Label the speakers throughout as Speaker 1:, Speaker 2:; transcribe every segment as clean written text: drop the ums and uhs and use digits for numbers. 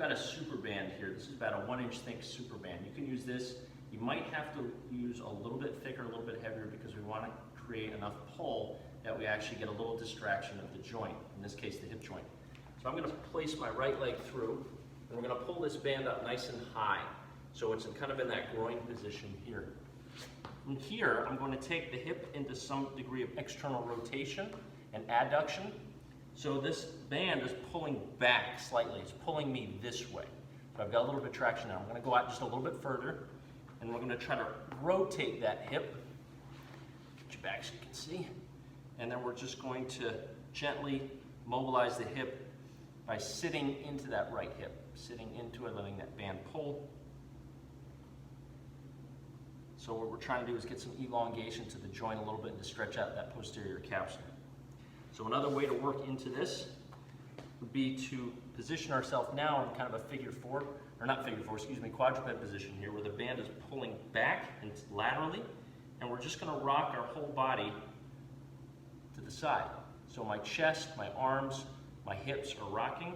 Speaker 1: got a super band here. This is about a 1 inch thick super band. You can use this. You might have to use a little bit thicker, a little bit heavier, because we want to create enough pull that we actually get a little distraction of the joint, in this case the hip joint. So I'm going to place my right leg through, and we're going to pull this band up nice and high. So it's kind of in that groin position here. From here, I'm going to take the hip into some degree of external rotation and adduction. So this band is pulling back slightly. It's pulling me this way. So I've got a little bit of traction now. I'm going to go out just a little bit further, and we're going to try to rotate that hip. Get you back so you can see. And then we're just going to gently mobilize the hip by sitting into that right hip. Sitting into it, letting that band pull. So what we're trying to do is get some elongation to the joint a little bit and to stretch out that posterior capsule. So another way to work into this would be to position ourselves now in kind of a figure four, or not figure four, excuse me, quadruped position here, where the band is pulling back and laterally, and we're just going to rock our whole body to the side. So my chest, my arms, my hips are rocking,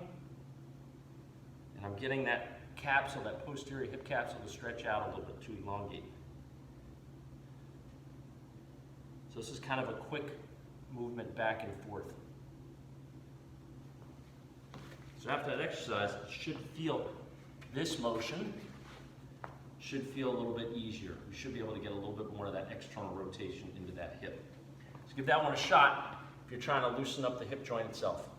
Speaker 1: and I'm getting that capsule, that posterior hip capsule, to stretch out a little bit, to elongate. So this is kind of a quick movement back and forth. So after that exercise, it should feel, this motion should feel a little bit easier. We should be able to get a little bit more of that external rotation into that hip. So give that one a shot if you're trying to loosen up the hip joint itself.